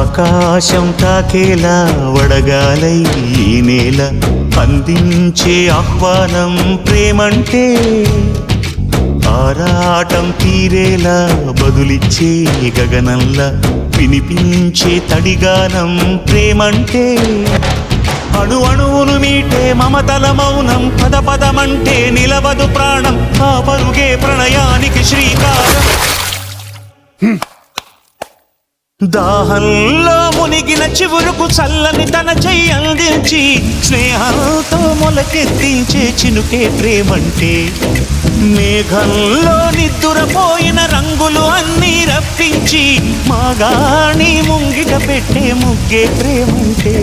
ఆకాశం తాకేలా వడగాలై ఈ నేల అందించే ఆహ్వానం ప్రేమంటే ఆరాటం తీరేలా బదులిచ్చే గగనంలా వినిపించే తడిగానం ప్రేమంటే అణు అణువును మీటే మమతల మౌనం పద పదమంటే నిలవదు ప్రాణం ఆ పరుగే ప్రణయానికి శ్రీకారం దాహంలో మునిగిన చివురుకు చల్లని తన చెయ్యి అందించి స్నేహంతో మొలకెత్తించే చినుకే ప్రేమంటే మేఘంలో నిద్దురపోయిన రంగులు అన్నీ రప్పించి మాగాణి ముంగిట పెట్టే ముగ్గే ప్రేమంటే